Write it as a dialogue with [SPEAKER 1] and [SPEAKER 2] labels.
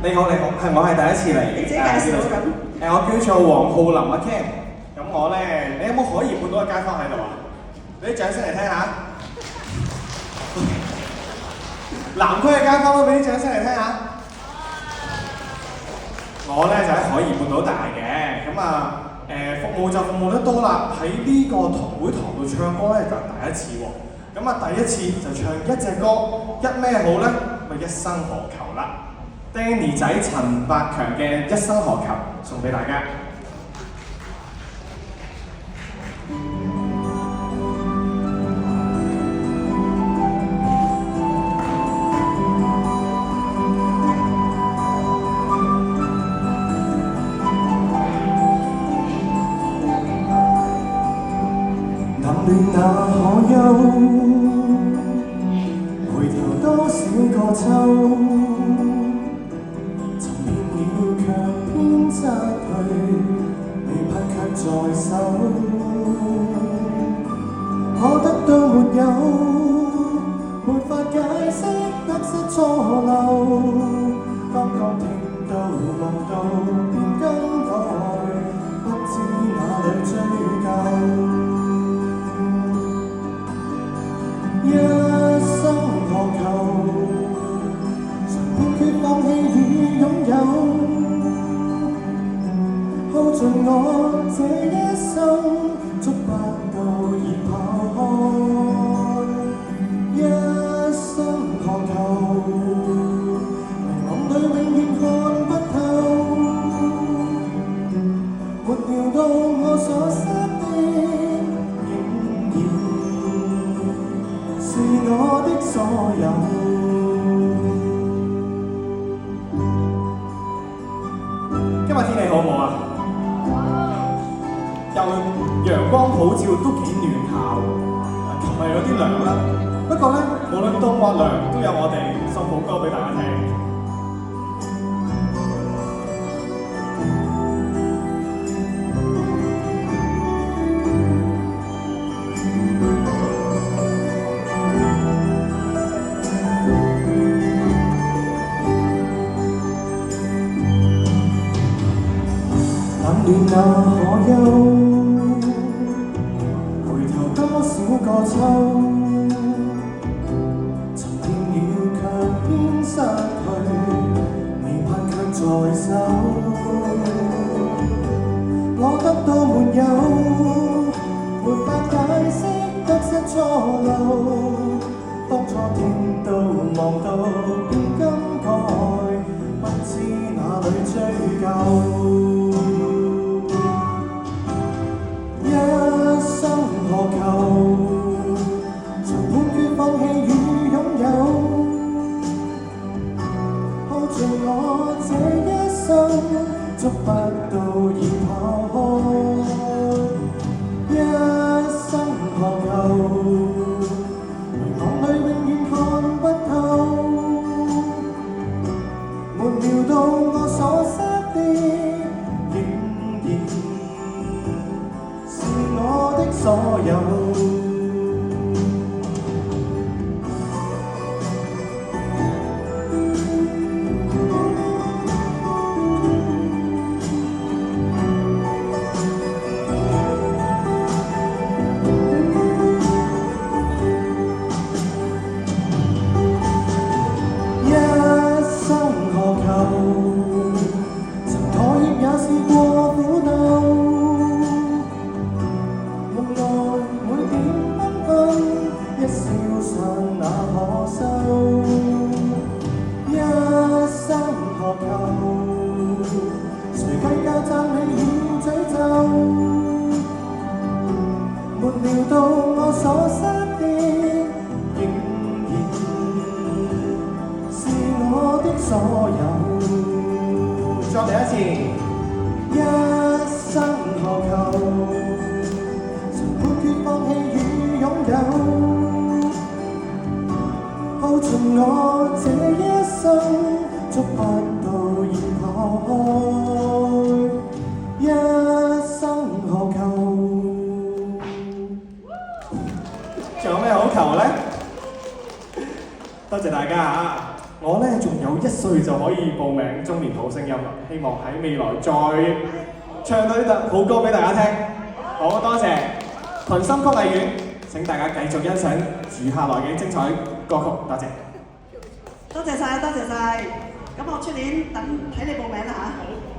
[SPEAKER 1] 你好，係我係第一次嚟。
[SPEAKER 2] 你自己介紹咁。
[SPEAKER 1] 我叫做黃浩林阿 Ken。咁我咧，你有冇海怡半島嘅街坊喺度啊？俾啲掌聲嚟聽下。南區嘅街坊都俾啲掌聲嚟聽下。我咧就喺海怡半島大嘅，咁啊服務就服務得多啦。喺呢個會堂度唱歌咧就第一次喎。咁啊第一次就唱一隻歌，一咩好咧？咪一生何求啦。Danny 仔陳百強嘅《一生何求》送俾大家。
[SPEAKER 3] 談戀那可休，回頭多少個秋。失去，未盼卻在手，可得到沒有，沒法解釋得失錯漏。剛剛聽到望到便更改，不知哪裏追究。一生何求，誰判決放棄與擁有？耗盡我這一生，捉不到而跑開。一生何求，迷惘裏永遠看不透。沒料到我所失的，竟然是我的所有。
[SPEAKER 1] 今日天氣好唔好啊？又陽光普照，都幾暖下喎。琴日有啲涼啦，不過咧，無論凍或涼，都有我哋送好歌俾大家聽。
[SPEAKER 3] 冷暖那可休，回頭多少個秋，尋遍了卻偏失去，未盼卻在手。我得到沒有，沒法解釋得失錯漏。當初聽到望到便更改，不知哪裏追究。何求？誰判決放棄與擁有？耗盡我這一生，捉不到而跑開。一生何求？迷惘裏永遠看不透。沒料到我所失的，竟然是我的所有。一生何求？曾妥協也試過苦惱。一笑散那可收，一生何求？誰計較讚美與詛咒？沒料到我所失的，竟然是我的所有。
[SPEAKER 1] 再嚟一次。
[SPEAKER 3] 一生何求？曾判決放棄與擁有。耗盡我這一生，捉不到而跑開。一生何求？
[SPEAKER 1] 仲有咩好求咧？多謝大家嚇。我咧仲有1歲就可以報名中年好聲音啦，希望喺未來再唱到呢隻好歌俾大家聽。好多謝群心曲藝院，請大家繼續欣賞餘下來嘅精彩歌曲，多謝。
[SPEAKER 2] 多謝晒，多謝晒。咁我出年等睇你報名啦嚇。